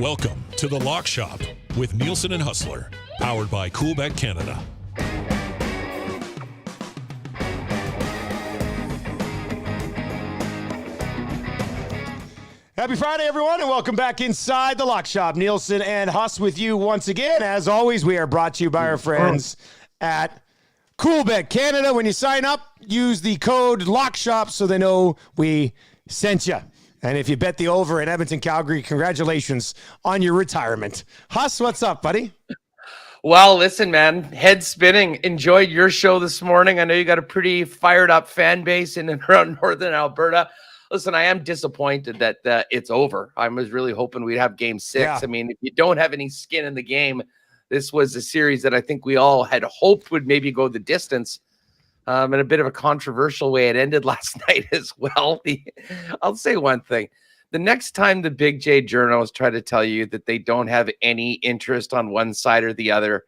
Welcome to the Lock Shop with Nielsen and Hustler, powered by Coolbet Canada. Happy Friday, everyone, and welcome back inside the Lock Shop. Nielsen and Huss with you once again. As always, we are brought to you by our friends at Coolbet Canada. When you sign up, use the code LOCKSHOP so they know we sent you. And if you bet the over in Edmonton, Calgary, congratulations on your retirement. Huss, what's up, buddy? Well, listen, man, head spinning. Enjoyed your show this morning. I know you got a pretty fired up fan base in and around northern Alberta. Listen, I am disappointed that it's over. I was really hoping we'd have game 6. Yeah. I mean, if you don't have any skin in the game, this was a series that I think we all had hoped would maybe go the distance. In a bit of a controversial way, it ended last night as well. I'll say one thing. The next time the Big J journalists try to tell you that they don't have any interest on one side or the other,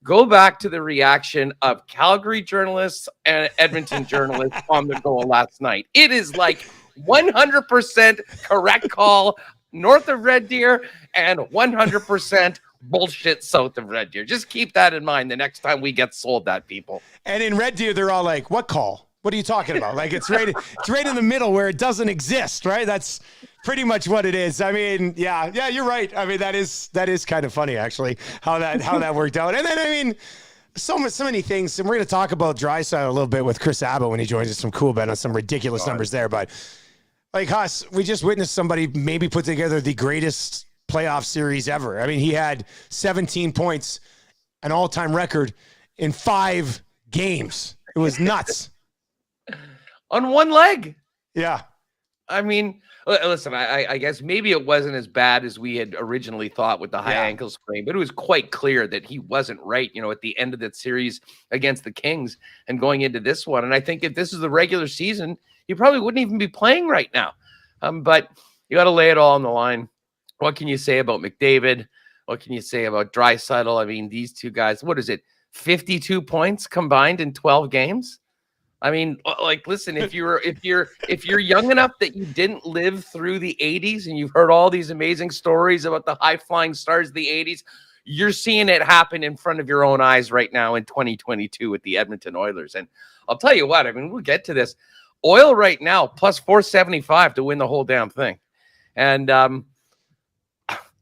go back to the reaction of Calgary journalists and Edmonton journalists on the goal last night. It is like 100% correct call north of Red Deer and 100% bullshit south of Red Deer. Just keep that in mind the next time we get sold that, people. And in Red Deer, they're all like, what call? What are you talking about? Like, it's right in the middle where it doesn't exist, right? That's pretty much what it is. I mean, yeah, you're right. I mean, that is kind of funny, actually, how that worked out. And then, I mean, so many things. And we're going to talk about Draisaitl a little bit with Chris Abbott when he joins us from Coolbet on some ridiculous numbers there. But, like, Huss, we just witnessed somebody maybe put together the greatest playoff series ever. I mean, he had 17 points, an all-time record in 5 games. It was nuts. On one leg. Yeah. I mean, listen, I guess maybe it wasn't as bad as we had originally thought with the high ankle sprain, but it was quite clear that he wasn't right, at the end of that series against the Kings and going into this one. And I think if this is the regular season, he probably wouldn't even be playing right now. But you got to lay it all on the line. What can you say about McDavid? What can you say about Draisaitl? I mean, these two guys, what is it? 52 points combined in 12 games? I mean, like, listen, if you're young enough that you didn't live through the 80s and you've heard all these amazing stories about the high-flying stars of the 80s, you're seeing it happen in front of your own eyes right now in 2022 with the Edmonton Oilers. And I'll tell you what, I mean, we'll get to this. Oil right now, plus 475 to win the whole damn thing. And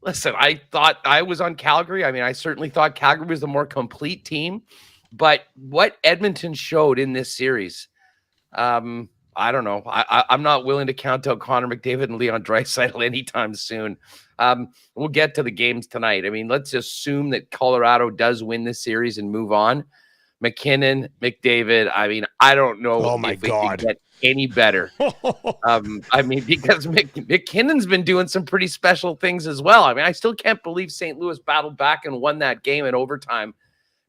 listen, I thought I was on Calgary. I mean, I certainly thought Calgary was the more complete team. But what Edmonton showed in this series, I don't know. I'm not willing to count out Connor McDavid and Leon Draisaitl anytime soon. We'll get to the games tonight. I mean, let's assume that Colorado does win this series and move on. McKinnon, McDavid, I mean, I don't know if we can get any better. I mean, because McKinnon's been doing some pretty special things as well. I mean, I still can't believe St. Louis battled back and won that game in overtime,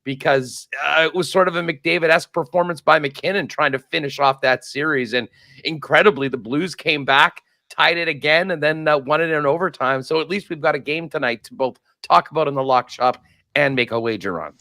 because it was sort of a McDavid-esque performance by McKinnon trying to finish off that series. And incredibly, the Blues came back, tied it again, and then won it in overtime. So at least we've got a game tonight to both talk about in the Lock Shop and make a wager on.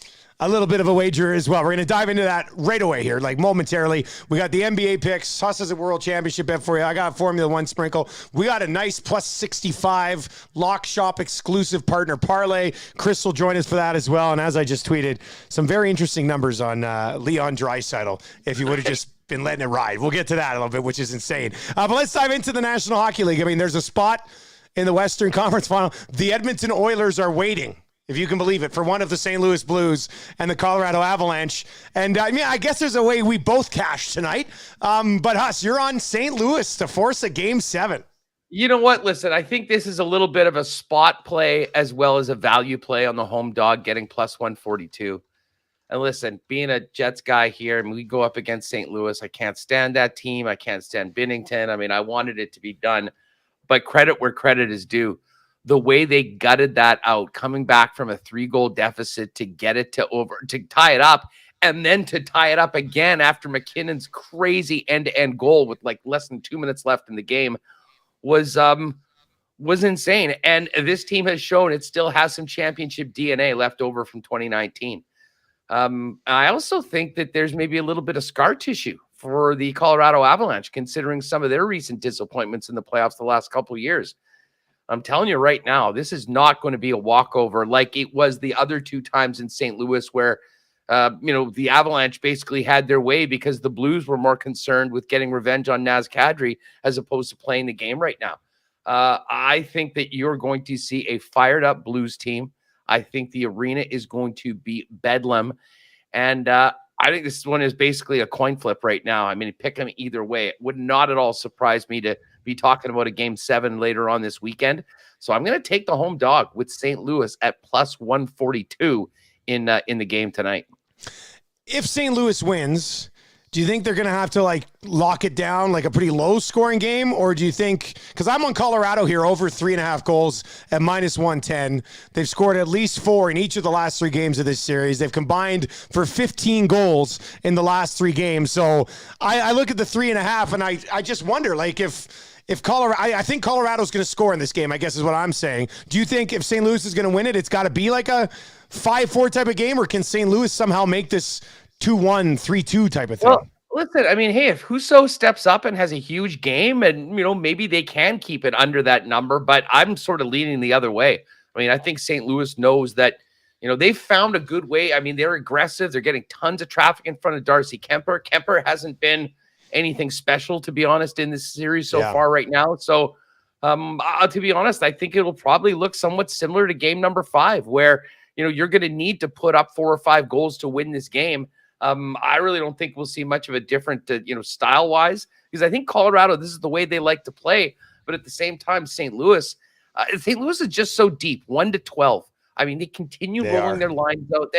A little bit of a wager as well. We're going to dive into that right away here, like momentarily. We got the NBA picks. Huss has a World Championship bet for you. I got a Formula One sprinkle. We got a nice plus 65 Lock Shop exclusive partner parlay. Chris will join us for that as well. And as I just tweeted, some very interesting numbers on Leon Draisaitl, if you would have just been letting it ride. We'll get to that a little bit, which is insane. But let's dive into the National Hockey League. I mean, there's a spot in the Western Conference Final. The Edmonton Oilers are waiting, if you can believe it, for one of the St. Louis Blues and the Colorado Avalanche. And I mean, I guess there's a way we both cash tonight. But Huss, you're on St. Louis to force a Game 7. You know what? Listen, I think this is a little bit of a spot play as well as a value play on the home dog, getting plus 142. And listen, being a Jets guy here, and we go up against St. Louis, I can't stand that team. I can't stand Binnington. I mean, I wanted it to be done, but credit where credit is due. The way they gutted that out, coming back from a 3-goal deficit to get it to tie it up, and then to tie it up again after McKinnon's crazy end-to-end goal with like less than 2 minutes left in the game was insane. And this team has shown it still has some championship DNA left over from 2019. I also think that there's maybe a little bit of scar tissue for the Colorado Avalanche, considering some of their recent disappointments in the playoffs the last couple of years. I'm telling you right now, this is not going to be a walkover like it was the other 2 times in St. Louis where, the Avalanche basically had their way because the Blues were more concerned with getting revenge on Naz Kadri as opposed to playing the game right now. I think that you're going to see a fired up Blues team. I think the arena is going to be bedlam. And I think this one is basically a coin flip right now. I mean, pick them either way. It would not at all surprise me to be talking about a game 7 later on this weekend. So I'm going to take the home dog with St. Louis at plus 142 in the game tonight. If St. Louis wins, do you think they're going to have to like lock it down like a pretty low scoring game? Or do you think, because I'm on Colorado here, over 3.5 goals at minus 110. They've scored at least 4 in each of the last 3 games of this series. They've combined for 15 goals in the last 3 games. So I look at the 3.5 and I just wonder, like, if Colorado, I think Colorado's going to score in this game, I guess is what I'm saying. Do you think if St. Louis is going to win it, it's got to be like a 5-4 type of game, or can St. Louis somehow make this 2-1, 3-2 type of thing? Well, listen, I mean, hey, if Husso steps up and has a huge game and, maybe they can keep it under that number, but I'm sort of leaning the other way. I mean, I think St. Louis knows that, they've found a good way. I mean, they're aggressive. They're getting tons of traffic in front of Darcy Kemper. Kemper hasn't been anything special, to be honest, in this series so far right now. So, to be honest, I think it'll probably look somewhat similar to game number 5, where, you're going to need to put up 4 or 5 goals to win this game. I really don't think we'll see much of a different, style-wise, because I think Colorado, this is the way they like to play. But at the same time, St. Louis is just so deep, 1-12. I mean, they continue rolling their lines out.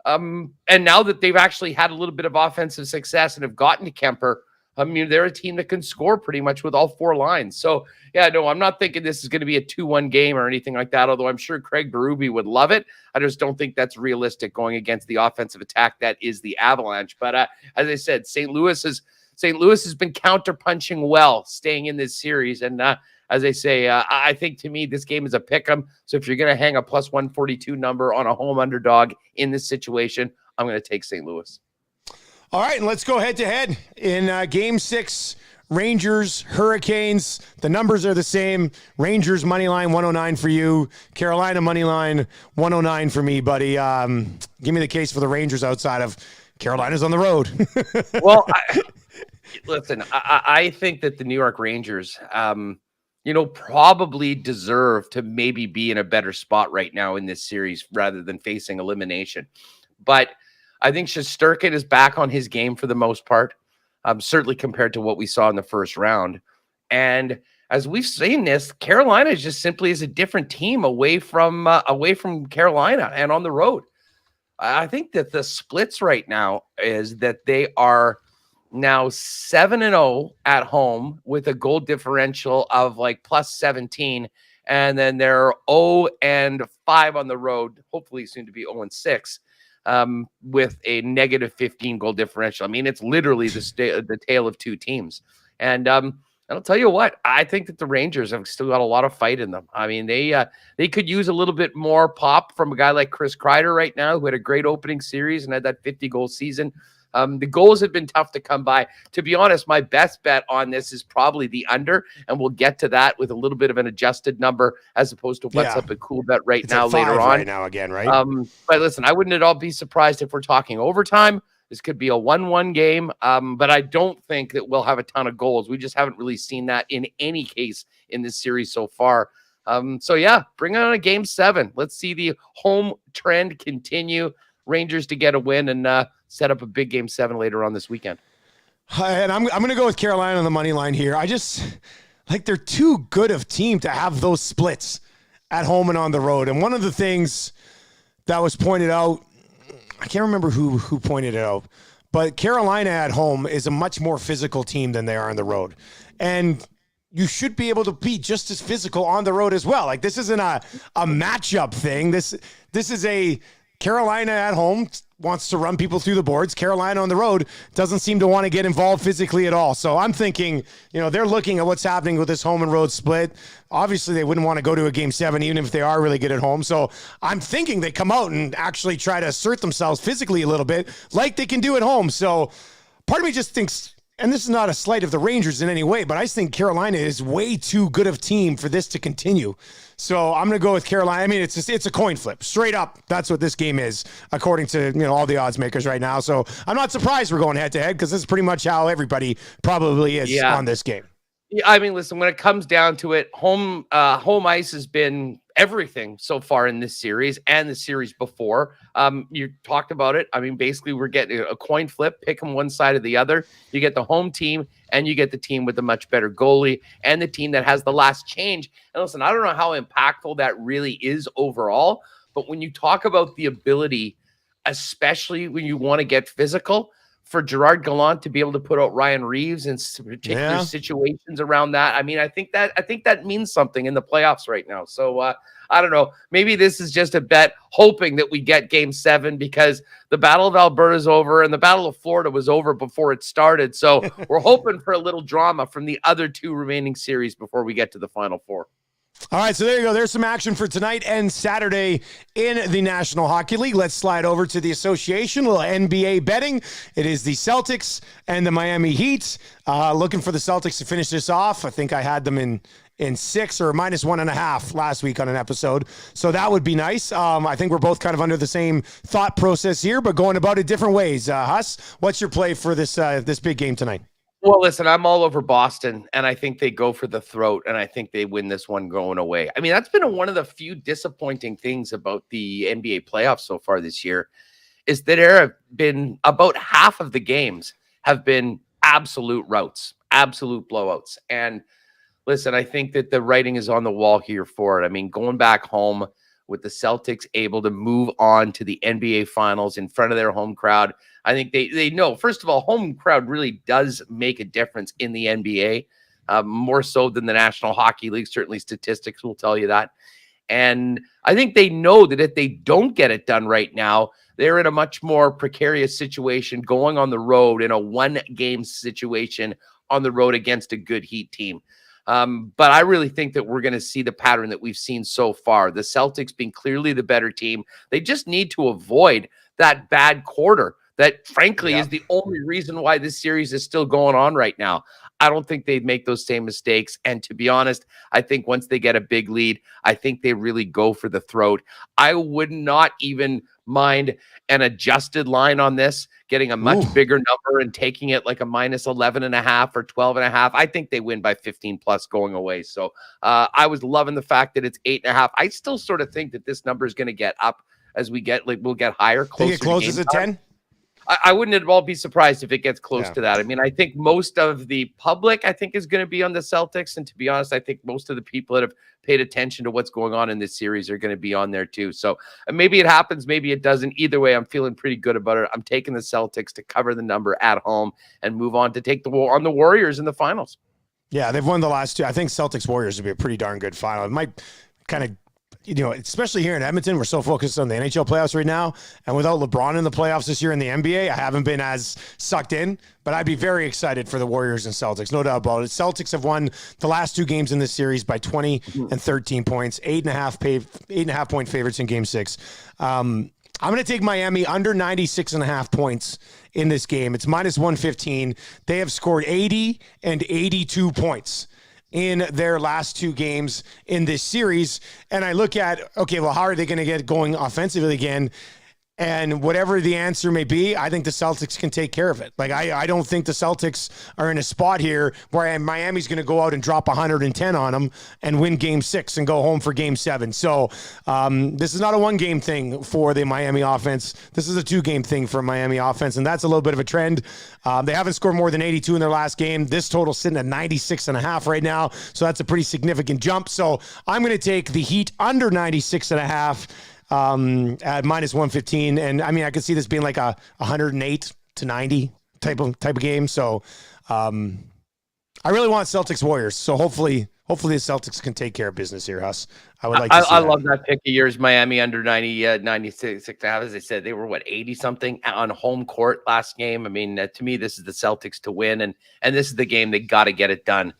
And now that they've actually had a little bit of offensive success and have gotten to Kemper, they're a team that can score pretty much with all 4 lines. So, yeah, no, I'm not thinking this is going to be a 2-1 game or anything like that, although I'm sure Craig Berube would love it. I just don't think that's realistic going against the offensive attack that is the Avalanche. But as I said, St. Louis has been counterpunching well, staying in this series. And as I say, I think to me, this game is a pick 'em. So if you're going to hang a plus 142 number on a home underdog in this situation, I'm going to take St. Louis. All right, and let's go head-to-head in Game 6, Rangers, Hurricanes. The numbers are the same. Rangers, money line, 109 for you. Carolina, money line, 109 for me, buddy. Give me the case for the Rangers outside of Carolina's on the road. Well, listen, I think that the New York Rangers, probably deserve to maybe be in a better spot right now in this series rather than facing elimination. But I think Shesterkin is back on his game for the most part, certainly compared to what we saw in the first round. And as we've seen this, Carolina is just simply is a different team away from Carolina and on the road. I think that the splits right now is that they are now 7-0 at home with a goal differential of like plus 17. And then they're 0-5 on the road, hopefully soon to be 0-6. With a negative 15 goal differential. I mean, it's literally the tale of 2 teams. And I'll tell you what, I think that the Rangers have still got a lot of fight in them. I mean, they could use a little bit more pop from a guy like Chris Kreider right now, who had a great opening series and had that 50-goal season. The goals have been tough to come by. To be honest, my best bet on this is probably the under, and we'll get to that with a little bit of an adjusted number as opposed to what's up a cool bet right now later on. Right now again, right? But listen, I wouldn't at all be surprised if we're talking overtime. This could be a 1-1 game, but I don't think that we'll have a ton of goals. We just haven't really seen that in any case in this series so far. So yeah, bring on a game 7. Let's see the home trend continue. Rangers to get a win and set up a big game 7 later on this weekend. And I'm going to go with Carolina on the money line here. I just like they're too good of team to have those splits at home and on the road. And one of the things that was pointed out, I can't remember who pointed it out, but Carolina at home is a much more physical team than they are on the road. And you should be able to be just as physical on the road as well. Like this isn't a matchup thing. This is a Carolina at home wants to run people through the boards. Carolina on the road doesn't seem to want to get involved physically at all. So I'm thinking, they're looking at what's happening with this home and road split. Obviously, they wouldn't want to go to a game 7, even if they are really good at home. So I'm thinking they come out and actually try to assert themselves physically a little bit like they can do at home. So part of me just thinks and this is not a slight of the Rangers in any way, but I just think Carolina is way too good of a team for this to continue. So I'm going to go with Carolina. I mean, it's a coin flip. Straight up, that's what this game is, according to all the odds makers right now. So I'm not surprised we're going head-to-head because this is pretty much how everybody probably is on this game. Yeah, I mean, listen, when it comes down to it, home ice has been everything so far in this series and the series before. You talked about it. I mean, basically, we're getting a coin flip, pick them one side or the other. You get the home team and you get the team with the much better goalie and the team that has the last change. And listen, I don't know how impactful that really is overall, but when you talk about the ability, especially when you want to get physical, for Gerard Gallant to be able to put out Ryan Reeves in particular situations around that. I mean, I think that means something in the playoffs right now. So I don't know. Maybe this is just a bet hoping that we get game 7 because the Battle of Alberta is over and the Battle of Florida was over before it started. So we're hoping for a little drama from the other 2 remaining series before we get to the Final 4. All right, so there you go. There's some action for tonight and Saturday in the National Hockey League. Let's slide over to the association, a little NBA betting. It is the Celtics and the Miami Heat. Looking for the Celtics to finish this off. I think I had them in 6 or -1.5 last week on an episode. So that would be nice. I think we're both kind of under the same thought process here, but going about it different ways. Huss, what's your play for this big game tonight? Well, listen, I'm all over Boston, and I think they go for the throat, and I think they win this one going away. I mean, that's been one of the few disappointing things about the NBA playoffs so far this year is that there have been about half of the games have been absolute routs, absolute blowouts. And listen, I think that the writing is on the wall here for it. I mean, going back home with the Celtics able to move on to the NBA Finals in front of their home crowd, I think they know, first of all, home crowd really does make a difference in the NBA, more so than the National Hockey League. Certainly statistics will tell you that. And I think they know that if they don't get it done right now, they're in a much more precarious situation going on the road in a 1-game situation on the road against a good Heat team. But I really think that we're going to see the pattern that we've seen so far. The Celtics being clearly the better team. They just need to avoid that bad quarter that, frankly, is the only reason why this series is still going on right now. I don't think they'd make those same mistakes. And to be honest, I think once they get a big lead, I think they really go for the throat. I would not even mind an adjusted line on this, getting a much bigger number and taking it like a -11.5 or 12.5. I think they win by 15 plus going away. So I was loving the fact that it's 8.5. I still sort of think that this number is going to get up as we'll get higher. Think it closes at 10? I wouldn't at all be surprised if it gets close to that. I mean, I think most of the public, is going to be on the Celtics. And to be honest, I think most of the people that have paid attention to what's going on in this series are going to be on there too. So maybe it happens, maybe it doesn't. Either way, I'm feeling pretty good about it. I'm taking the Celtics to cover the number at home and move on to take the war on the Warriors in the finals. Yeah, they've won the last 2. I think Celtics Warriors would be a pretty darn good final. It might kind of, especially here in Edmonton, we're so focused on the NHL playoffs right now. And without LeBron in the playoffs this year in the NBA, I haven't been as sucked in. But I'd be very excited for the Warriors and Celtics, no doubt about it. Celtics have won the last 2 games in this series by 20 and 13 points, 8.5 point favorites in game 6. I'm going to take Miami under 96.5 points in this game. It's -115. They have scored 80 and 82 points in their last 2 games in this series. And I look at, okay, well, how are they going to get going offensively again? And whatever the answer may be, I think the Celtics can take care of it. Like, I don't think the Celtics are in a spot here where Miami's going to go out and drop 110 on them and win game 6 and go home for game 7. So this is not a 1-game thing for the Miami offense. This is a 2-game thing for Miami offense, and that's a little bit of a trend. They haven't scored more than 82 in their last game. This total's sitting at 96.5 right now, so that's a pretty significant jump. So I'm going to take the Heat under 96.5. At -115, and I mean, I could see this being like a 108 to 90 type of game. So I really want Celtics Warriors. So hopefully the Celtics can take care of business here, Huss. I would like to see I love that pick of yours, Miami under 96.5. As I said, they were 80 something on home court last game. I mean, to me, this is the Celtics to win, and this is the game they got to get it done.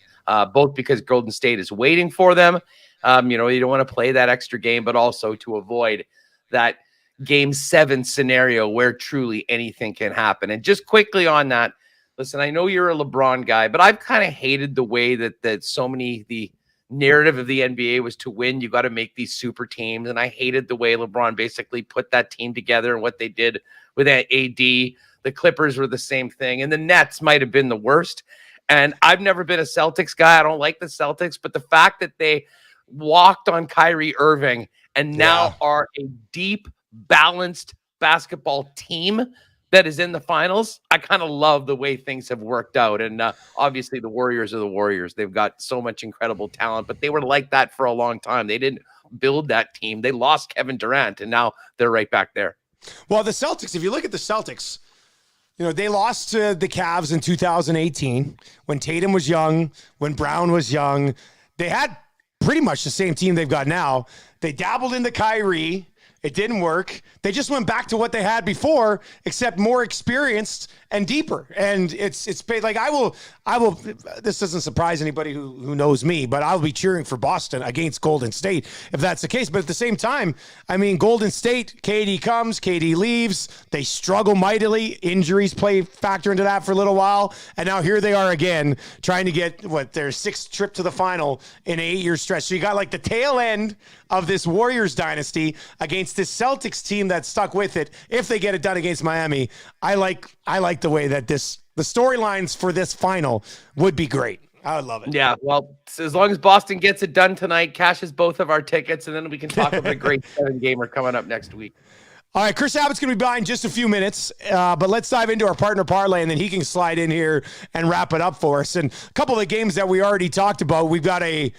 Both because Golden State is waiting for them. You don't want to play that extra game, but also to avoid that game 7 scenario where truly anything can happen. And just quickly on that, listen, I know you're a LeBron guy, but I've kind of hated the way that so many, the narrative of the NBA was to win, you got to make these super teams. And I hated the way LeBron basically put that team together and what they did with AD. The Clippers were the same thing. And the Nets might have been the worst. And I've never been a Celtics guy. I don't like the Celtics, but the fact that they walked on Kyrie Irving and now are a deep, balanced basketball team that is in the finals, I kind of love the way things have worked out. And obviously the Warriors are the Warriors. They've got so much incredible talent, but they were like that for a long time. They didn't build that team. They lost Kevin Durant, and now they're right back there. Well, the Celtics, if you look at the Celtics, they lost to the Cavs in 2018 when Tatum was young, when Brown was young. They had pretty much the same team they've got now. They dabbled into Kyrie. It didn't work. They just went back to what they had before, except more experienced and deeper. And it's like I will. This doesn't surprise anybody who knows me, but I'll be cheering for Boston against Golden State if that's the case. But at the same time, I mean, Golden State, KD comes, KD leaves. They struggle mightily. Injuries factor into that for a little while, and now here they are again trying to get their sixth trip to the final in an 8-year stretch. So you got like the tail end of this Warriors dynasty against this Celtics team that stuck with it. If they get it done against Miami, I like the way that the storylines for this final would be great. I would love it. Yeah, well, as long as Boston gets it done tonight, cashes both of our tickets, and then we can talk about a great 7-gamer coming up next week. All right, Chris Abbott's going to be by in just a few minutes, but let's dive into our partner parlay, and then he can slide in here and wrap it up for us. And a couple of the games that we already talked about, we've got a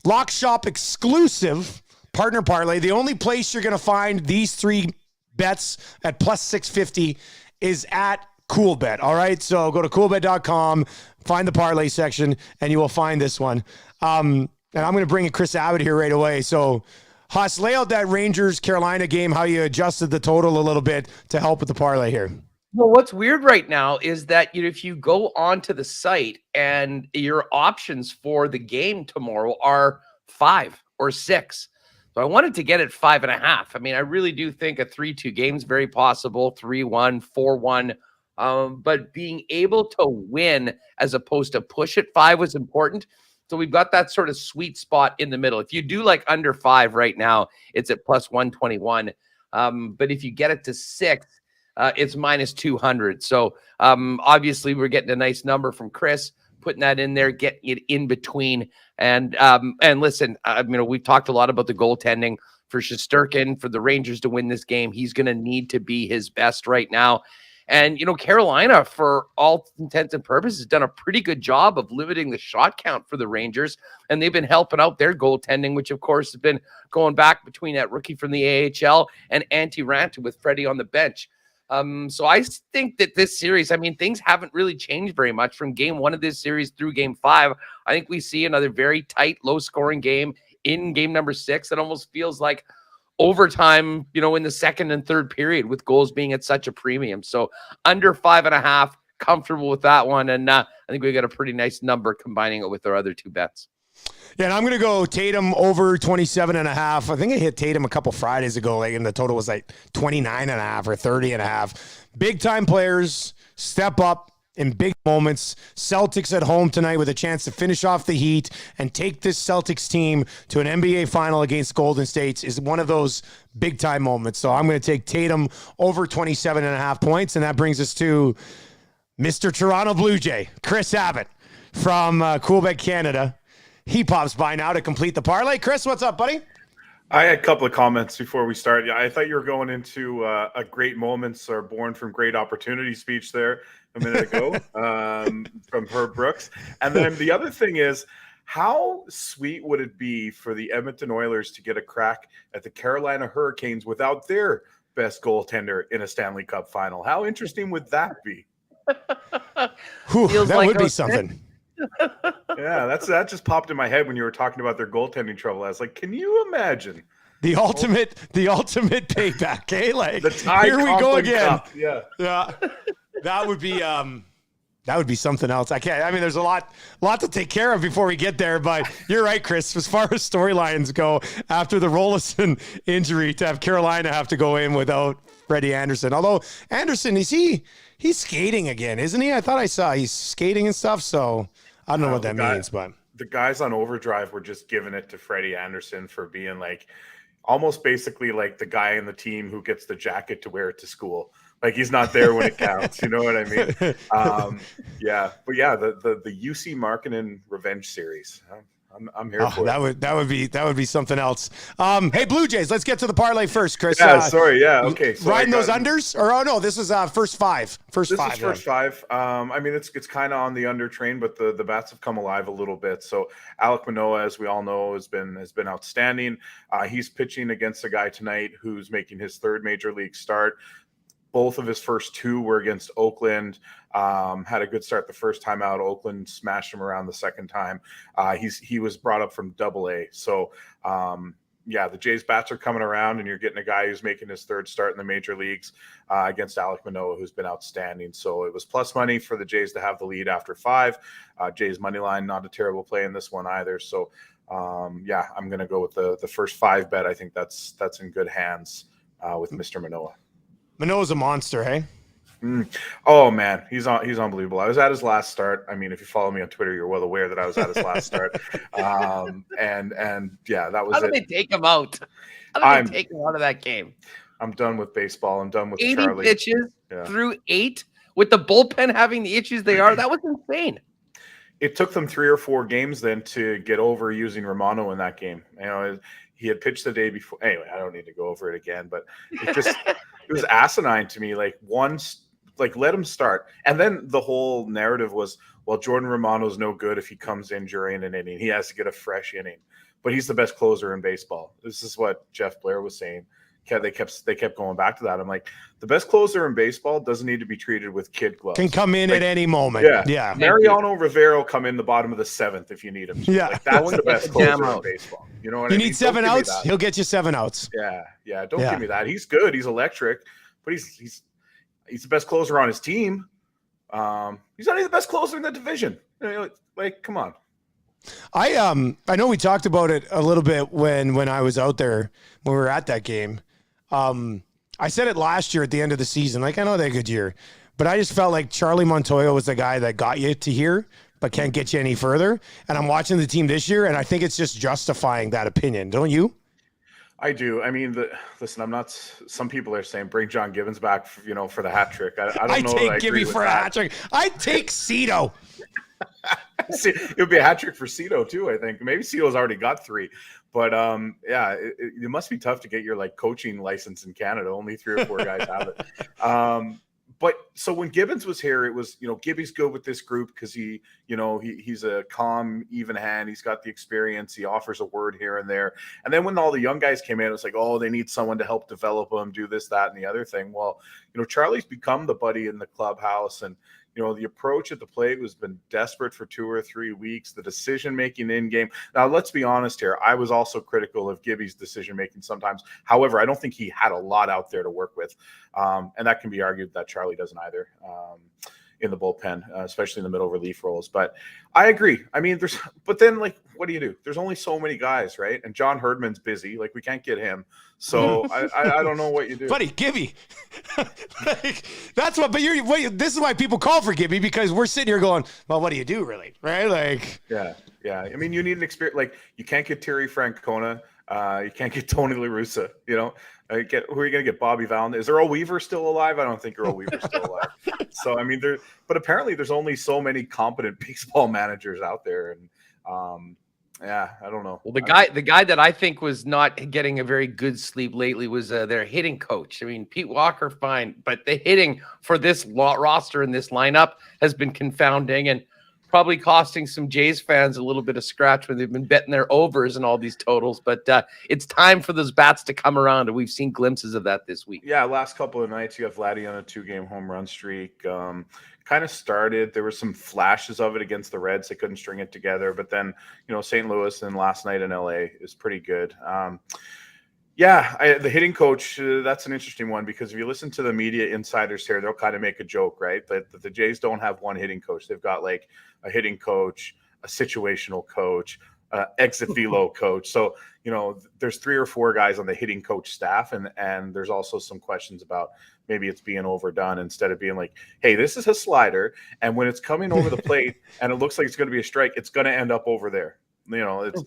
Lock Shop exclusive partner parlay. The only place you're going to find these 3 bets at plus 650 is at CoolBet. All right, so go to coolbet.com, find the parlay section, and you will find this one. And I'm going to bring in Chris Abbott here right away. So, Huss, lay out that Rangers-Carolina game, how you adjusted the total a little bit to help with the parlay here. Well, what's weird right now is that if you go onto the site and your options for the game tomorrow are 5 or 6. So I wanted to get it 5.5. I mean, I really do think a 3-2 game is very possible, 3-1, 4-1. But being able to win as opposed to push at 5 was important. So we've got that sort of sweet spot in the middle. If you do like under 5 right now, it's at plus 121. But if you get it to 6, it's minus 200. So obviously we're getting a nice number from Chris, putting that in there, getting it in between. And listen, we've talked a lot about the goaltending for Shesterkin, for the Rangers to win this game. He's going to need to be his best right now. And, Carolina, for all intents and purposes, has done a pretty good job of limiting the shot count for the Rangers. And they've been helping out their goaltending, which, of course, has been going back between that rookie from the AHL and Antti Raanta with Freddie on the bench. So I think that this series, things haven't really changed very much from game 1 of this series through game 5. I think we see another very tight, low-scoring game in game number 6. It almost feels like overtime, in the second and third period with goals being at such a premium. So under 5.5, comfortable with that one. And I think we got a pretty nice number combining it with our other 2 bets. Yeah, and I'm going to go Tatum over 27.5. I think I hit Tatum a couple Fridays ago, and the total was like 29.5 or 30.5. Big-time players step up in big moments. Celtics at home tonight with a chance to finish off the Heat and take this Celtics team to an NBA final against Golden State is one of those big-time moments. So I'm going to take Tatum over 27.5 points, and that brings us to Mr. Toronto Blue Jay, Chris Abbott from Coolbet Canada. He pops by now to complete the parlay. Chris, what's up, buddy? I had a couple of comments before we start. I thought you were going into a great moments are born from great opportunity speech there a minute ago from Herb Brooks. And then the other thing is, how sweet would it be for the Edmonton Oilers to get a crack at the Carolina Hurricanes without their best goaltender in a Stanley Cup final? How interesting would that be? That would be something. Yeah, that just popped in my head when you were talking about their goaltending trouble. I was like, can you imagine the ultimate payback? Eh? Like, the tie here we go again. Cup. Yeah. That would be something else. There's a lot to take care of before we get there. But you're right, Chris. As far as storylines go, after the Rolison injury, to have Carolina have to go in without Freddie Anderson. Although Anderson, he's skating again, isn't he? I thought I saw he's skating and stuff. So I don't know what that means, but the guys on Overdrive were just giving it to Freddie Anderson for being like almost basically like the guy in the team who gets the jacket to wear it to school. Like he's not there when it counts. You know what I mean? Yeah. But yeah, the UC Markkinen Revenge series. I'm here for it. That would be something else. Hey, Blue Jays, let's get to the parlay first, Chris. Yeah, sorry. Yeah, okay. So riding those unders, or no, this is first five. First five. I mean, it's kind of on the under train, but the bats have come alive a little bit. So Alek Manoah, as we all know, has been outstanding. He's pitching against a guy tonight who's making his third major league start. Both of his first two were against Oakland. Had a good start the first time out. Oakland smashed him around the second time. He was brought up from Double-A. So, yeah, the Jays bats are coming around, and you're getting a guy who's making his third start in the major leagues against Alek Manoah, who's been outstanding. So it was plus money for the Jays to have the lead after 5. Jays money line, not a terrible play in this one either. So, yeah, I'm going to go with the first 5 bet. I think that's in good hands with Mr. Manoah. Manoah's a monster, hey? Oh man, he's unbelievable. I was at his last start. I mean, if you follow me on Twitter, you're well aware that I was at his last start. And yeah, that was How did they take him out? How did they take him out of that game? I'm done with baseball. I'm done with 80 Charlie. pitches through 8 with the bullpen having the issues they are. That was insane. It took them 3 or 4 games then to get over using Romano in that game. You know, he had pitched the day before. Anyway, I don't need to go over it again, but it just it was asinine to me. Like let him start. And then the whole narrative was, well, Jordan Romano's no good if he comes in during an inning. He has to get a fresh inning. But he's the best closer in baseball. This is what Jeff Blair was saying. They kept going back to that. I'm like, the best closer in baseball doesn't need to be treated with kid gloves. Can come in at any moment. Yeah. Mariano Rivera come in the bottom of the 7th if you need him. Yeah. Like, that's the best closer in baseball. You know what I mean? You need 7 outs, he'll get you 7 outs. Yeah. Don't give me that. He's good. He's electric, but he's the best closer on his team. He's not even the best closer in the division. Like, come on. I know we talked about it a little bit when I was out there when we were at that game. I said it last year at the end of the season. Like, I know they had a good year, but I just felt like Charlie Montoyo was the guy that got you to here, but can't get you any further. And I'm watching the team this year, and I think it's just justifying that opinion. Don't you? I do. I mean, listen, I'm not. Some people are saying bring John Gibbons back, for the hat trick. I don't know. I take Gibby for a hat trick. I take Cito. See, it would be a hat trick for Cito too. I think maybe Cito's already got 3, but yeah, it must be tough to get your coaching license in Canada. Only 3 or 4 guys have it. But so when Gibbons was here, it was, Gibby's good with this group because he's a calm, even hand. He's got the experience. He offers a word here and there. And then when all the young guys came in, it was like, oh, they need someone to help develop them, do this, that, and the other thing. Well, Charlie's become the buddy in the clubhouse, and the approach at the plate has been desperate for 2 or 3 weeks. The decision-making in-game. Now, let's be honest here. I was also critical of Gibby's decision-making sometimes. However, I don't think he had a lot out there to work with. And that can be argued that Charlie doesn't either in the bullpen, especially in the middle relief roles. But I agree. I mean, but then, what do you do? There's only so many guys, right? And John Herdman's busy. We can't get him. So I don't know what you do. Buddy, Gibby. That's what, but this is why people call for Gibby, because we're sitting here going, well, what do you do really? Right? Yeah. I mean, you need an experience. You can't get Terry Francona. You can't get Tony La Russa, who are you going to get? Bobby Vallon? Is Earl Weaver still alive? I don't think Earl Weaver's still alive. So, I mean, but apparently there's only so many competent baseball managers out there. And, yeah, I don't know. Well, the guy that I think was not getting a very good sleep lately was their hitting coach. I mean, Pete Walker, fine, but the hitting for this roster and this lineup has been confounding and probably costing some Jays fans a little bit of scratch when they've been betting their overs and all these totals. But it's time for those bats to come around, and we've seen glimpses of that this week. Yeah, last couple of nights you have Vladdy on a 2-game home run streak. Kind of started. There were some flashes of it against the Reds. They couldn't string it together. But then, St. Louis and last night in LA is pretty good. The hitting coach, that's an interesting one, because if you listen to the media insiders here, they'll kind of make a joke, right? That the Jays don't have one hitting coach. They've got a hitting coach, a situational coach, exit velo coach. So, there's 3 or 4 guys on the hitting coach staff, and there's also some questions about maybe it's being overdone instead of being like, hey, this is a slider, and when it's coming over the plate and it looks like it's going to be a strike, it's going to end up over there. It's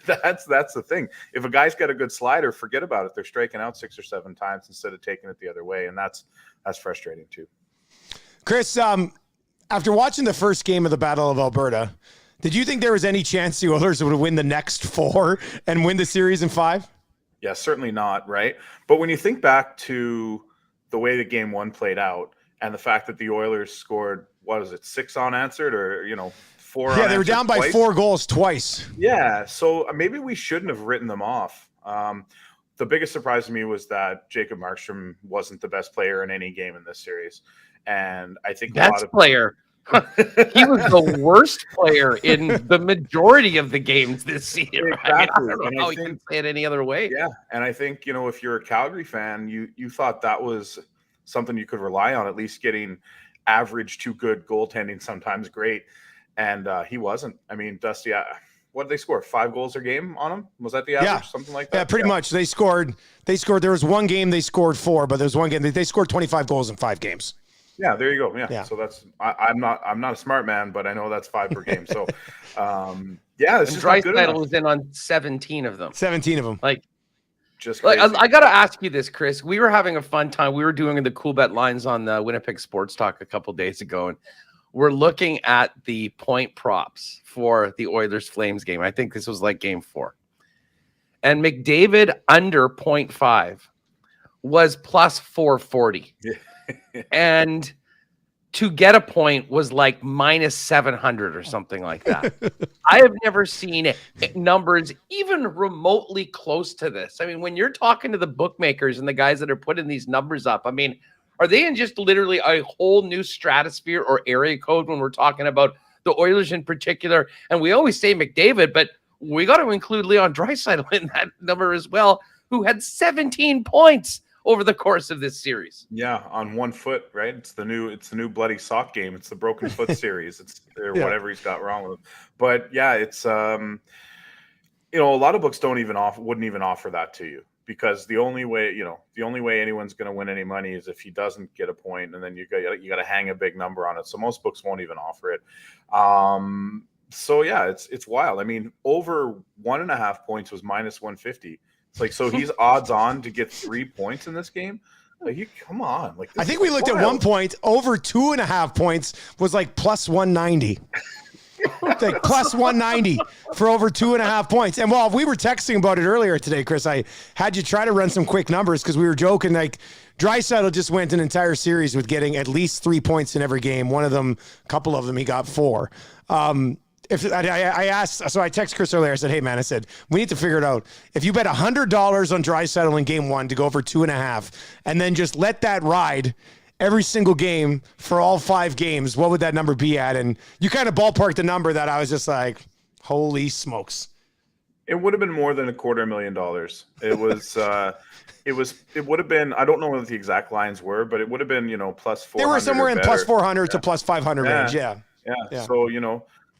that's the thing. If a guy's got a good slider, forget about it. They're striking out 6 or 7 times instead of taking it the other way, and that's frustrating too. Chris, after watching the first game of the Battle of Alberta, did you think there was any chance the Oilers would win the next 4 and win the series in 5? Yeah, certainly not, right? But when you think back to the way the game 1 played out and the fact that the Oilers scored, 6 unanswered or, 4 unanswered. Yeah, they were down by twice. 4 goals twice. Yeah, so maybe we shouldn't have written them off. The biggest surprise to me was that Jacob Markstrom wasn't the best player in any game in this series. And I think player. He was the worst player in the majority of the games this year. Exactly. I don't know how you can say it any other way. Yeah, and I think, if you're a Calgary fan, you thought that was something you could rely on, at least getting average to good goaltending, sometimes great. And he wasn't. I mean, Dusty, what did they score? 5 goals a game on him? Was that the average? Yeah. Something like that? Yeah, pretty much. They scored. There was one game they scored 4, but there's one game they scored 25 goals in 5 games. Yeah, there you go. Yeah. So that's I'm not a smart man, but I know that's 5 per game. So it's just not good enough. Draisaitl was in on 17 of them. 17 of them. Just crazy. I got to ask you this, Chris. We were having a fun time. We were doing the Cool Bet lines on the Winnipeg Sports Talk a couple days ago, and we're looking at the point props for the Oilers Flames game. I think this was like game 4. And McDavid under 0.5 was plus 440. And to get a point was like minus 700 or something like that. I have never seen numbers even remotely close to this. I mean, when you're talking to the bookmakers and the guys that are putting these numbers up, I mean, are they in just literally a whole new stratosphere or area code when we're talking about the Oilers in particular? And we always say McDavid, but we got to include Leon Draisaitl in that number as well, who had 17 points over the course of this series. Yeah, on 1 foot, right? It's the new bloody sock game. It's the broken foot series. It's whatever he's got wrong with him. But yeah, it's a lot of books wouldn't even offer that to you, because the only way anyone's going to win any money is if he doesn't get a point, and then you got to hang a big number on it. So most books won't even offer it. So yeah, it's wild. I mean, over 1.5 points was minus 150. It's like, so he's odds on to get 3 points in this game. Like, come on. Like, I think we looked at 1 point, over 2.5 points was like plus 190. Like plus 190 for over 2.5 points. And while we were texting about it earlier today, Chris, I had you try to run some quick numbers because we were joking. Like, Draisaitl just went an entire series with getting at least 3 points in every game. One of them, a couple of them, he got 4. If I asked, so I texted Chris earlier. I said, "Hey man," I said, "we need to figure it out. If you bet $100 on Draisaitl in game 1 to go over 2.5, and then just let that ride every single game for all 5 games, what would that number be at?" And you kind of ballparked the number that I was just like, "Holy smokes!" It would have been more than $250,000. It was. It would have been. I don't know what the exact lines were, but it would have been plus 400. They were somewhere in plus 400 to plus 500 range. Yeah. So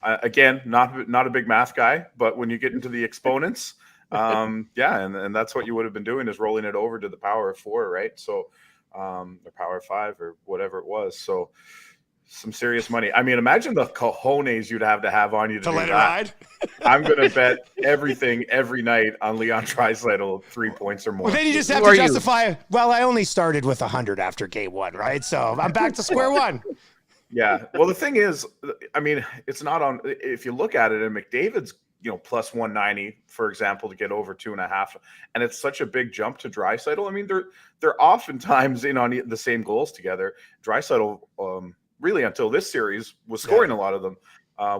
again, not a big math guy, but when you get into the exponents, and that's what you would have been doing, is rolling it over to the power of 4, right? So, the power of 5 or whatever it was. So, some serious money. I mean, imagine the cojones you'd have on you to let do it that. ride. I'm going to bet everything every night on Leon Draisaitl 3 points or more. Well, then you just have to justify, well, I only started with 100 after game 1, right? So I'm back to square one. Yeah. Well, the thing is, I mean, it's not on, if you look at it, and McDavid's, plus 190, for example, to get over 2.5. And it's such a big jump to Draisaitl. I mean, they're oftentimes in on the same goals together. Draisaitl, really until this series, was scoring a lot of them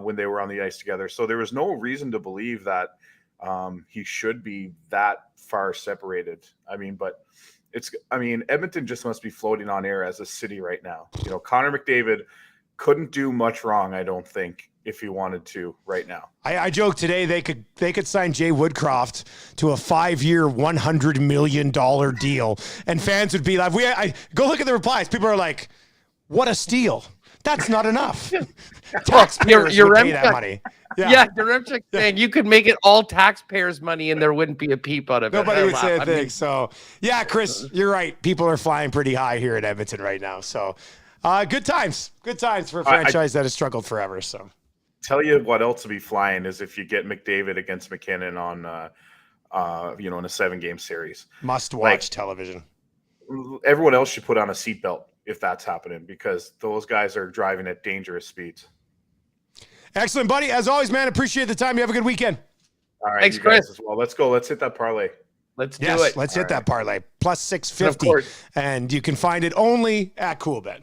when they were on the ice together. So there was no reason to believe that he should be that far separated. I mean, but Edmonton just must be floating on air as a city right now. Connor McDavid couldn't do much wrong, I don't think, if he wanted to right now. I joked today they could sign Jay Woodcroft to a 5-year, $100 million deal, and fans would be like, go look at the replies. People are like, what a steal. That's not enough. Taxpayers would pay that money. Yeah, Yaremchuk saying you could make it all taxpayers' money and there wouldn't be a peep out of it. Nobody would say a thing. So, yeah, Chris, you're right. People are flying pretty high here in Edmonton right now. So, good times. Good times for a franchise that has struggled forever. So, tell you what else will be flying is if you get McDavid against McKinnon on, in a 7-game series. Must-watch television. Everyone else should put on a seatbelt if that's happening because those guys are driving at dangerous speeds. Excellent, buddy. As always, man, appreciate the time. You have a good weekend. All right, thanks, Chris. As well. Let's go. Let's hit that parlay. Let's do it. Let's hit that parlay. Plus 650. And you can find it only at Coolbet.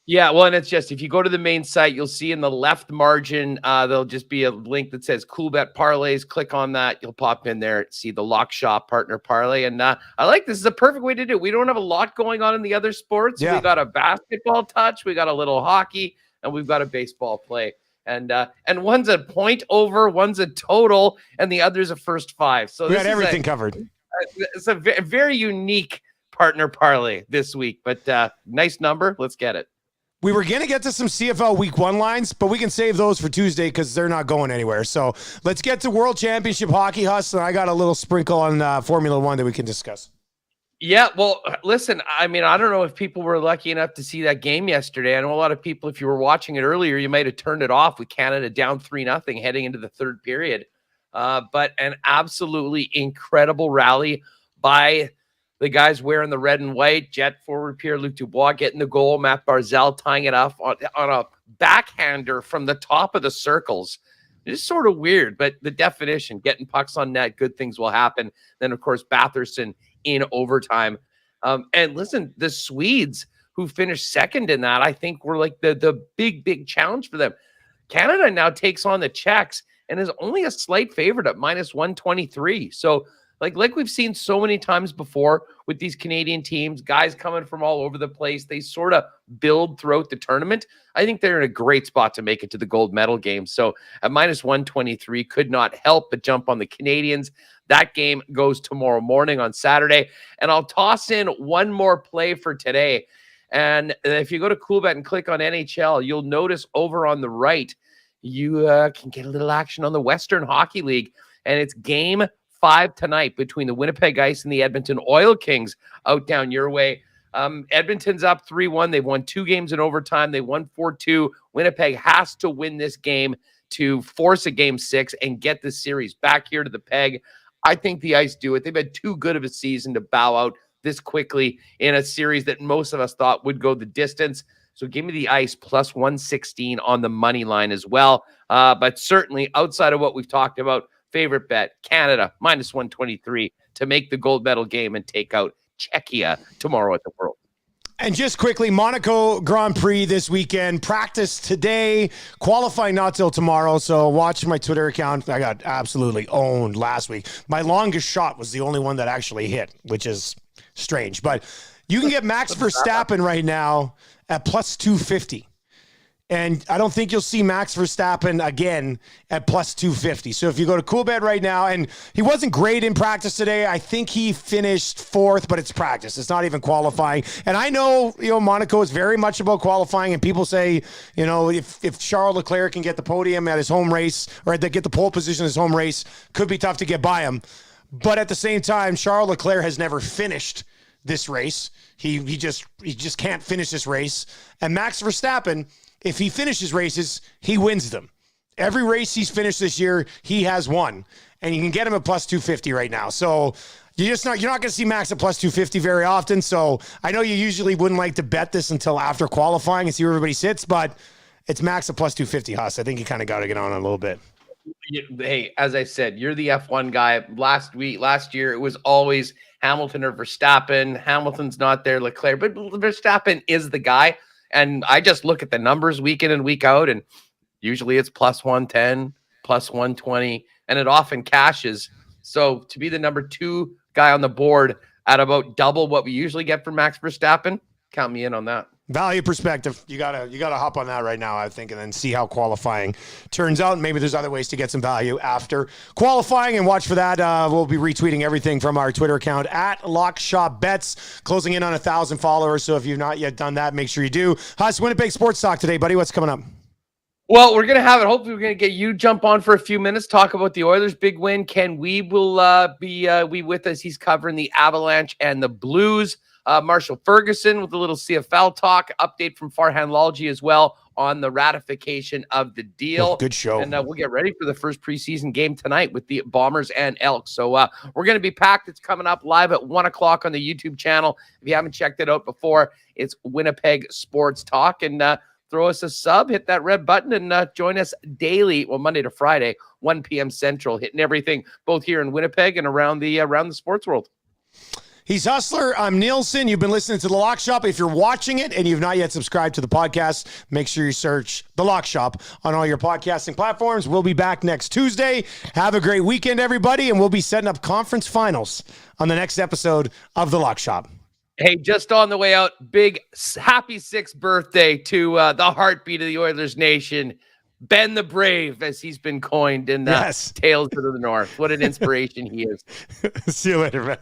Yeah, well, and it's just, if you go to the main site, you'll see in the left margin, there'll just be a link that says Coolbet Parlays. Click on that. You'll pop in there, see the Lock Shop Partner Parlay. And I like this is a perfect way to do it. We don't have a lot going on in the other sports. Yeah. We got a basketball touch. We got a little hockey. And we've got a baseball play. And one's a point over, one's a total, and the other's a first 5. So we got everything covered. It's a very unique partner parlay this week. But nice number. Let's get it. We were going to get to some CFL Week 1 lines, but we can save those for Tuesday because they're not going anywhere. So let's get to World Championship Hockey Hustle. I got a little sprinkle on Formula 1 that we can discuss. Yeah, well, listen, I mean, I don't know if people were lucky enough to see that game yesterday. I know a lot of people, if you were watching it earlier, you might have turned it off with Canada down 3-0 heading into the third period. But an absolutely incredible rally by the guys wearing the red and white. Jet forward Pierre-Luc Dubois getting the goal. Matt Barzal tying it off on a backhander from the top of the circles. It's sort of weird, but the definition, getting pucks on net, good things will happen. Then, of course, Batherson in overtime. And listen, the Swedes who finished second in that, I think were like the big challenge for them. Canada now takes on the Czechs and is only a slight favorite at -123. So like we've seen so many times before with these Canadian teams, guys coming from all over the place, they sort of build throughout the tournament. I think they're in a great spot to make it to the gold medal game. So at -123, could not help but jump on the Canadians. That game goes tomorrow morning on Saturday. And I'll toss in one more play for today. And if you go to Coolbet and click on NHL, you'll notice over on the right, you can get a little action on the Western Hockey League. And it's game 5 tonight between the Winnipeg Ice and the Edmonton Oil Kings out down your way. Edmonton's up 3-1. They've won 2 games in overtime. They won 4-2. Winnipeg has to win this game to force a game 6 and get the series back here to the peg. I think the Ice do it. They've had too good of a season to bow out this quickly in a series that most of us thought would go the distance. So give me the Ice +116 on the money line as well. But certainly outside of what we've talked about, favorite bet, Canada -123 to make the gold medal game and take out Czechia tomorrow at the World. And just quickly, Monaco Grand Prix this weekend. Practice today, qualifying not till tomorrow. So watch my Twitter account. I got absolutely owned last week. My longest shot was the only one that actually hit, which is strange. But you can get Max Verstappen right now at +250. And I don't think you'll see Max Verstappen again at +250. So if you go to Coolbet right now, and he wasn't great in practice today. I think he finished 4th, but it's practice. It's not even qualifying. And I know, Monaco is very much about qualifying. And people say, if Charles Leclerc can get the podium at his home race or get the pole position in his home race, could be tough to get by him. But at the same time, Charles Leclerc has never finished this race. He just can't finish this race. And Max Verstappen, if he finishes races, he wins them. Every race he's finished this year, he has won. And you can get him at +250 right now. So you're not going to see Max at +250 very often. So I know you usually wouldn't like to bet this until after qualifying and see where everybody sits, but it's Max at +250, Huss. I think you kind of got to get on it a little bit. Hey, as I said, you're the F1 guy. Last year, it was always Hamilton or Verstappen. Hamilton's not there, Leclerc, but Verstappen is the guy. And I just look at the numbers week in and week out, and usually it's +110, +120, and it often cashes. So to be the number 2 guy on the board at about double what we usually get from Max Verstappen, count me in on that. Value perspective. You gotta hop on that right now, I think, and then see how qualifying turns out. Maybe there's other ways to get some value after qualifying, and watch for that. We'll be retweeting everything from our Twitter account at LockShopBets, closing in on 1,000 followers. So if you've not yet done that, make sure you do. Huss, Winnipeg Sports Talk today, buddy. What's coming up? Well, we're going to have it. Hopefully, we're going to get you jump on for a few minutes, talk about the Oilers' big win. Ken Weeb will be with us. He's covering the Avalanche and the Blues. Marshall Ferguson with a little CFL talk. Update from Farhan Lalji as well on the ratification of the deal. Oh, good show. And we'll get ready for the first preseason game tonight with the Bombers and Elks. So we're going to be packed. It's coming up live at 1 o'clock on the YouTube channel. If you haven't checked it out before, it's Winnipeg Sports Talk. And throw us a sub, hit that red button, and join us daily, well, Monday to Friday, 1 p.m. Central, hitting everything both here in Winnipeg and around the sports world. He's Hustler. I'm Nielsen. You've been listening to The Lock Shop. If you're watching it and you've not yet subscribed to the podcast, make sure you search The Lock Shop on all your podcasting platforms. We'll be back next Tuesday. Have a great weekend, everybody, and we'll be setting up conference finals on the next episode of The Lock Shop. Hey, just on the way out, big happy 6th birthday to the heartbeat of the Oilers nation, Ben the Brave, as he's been coined in Tales to the North. What an inspiration he is. See you later, man.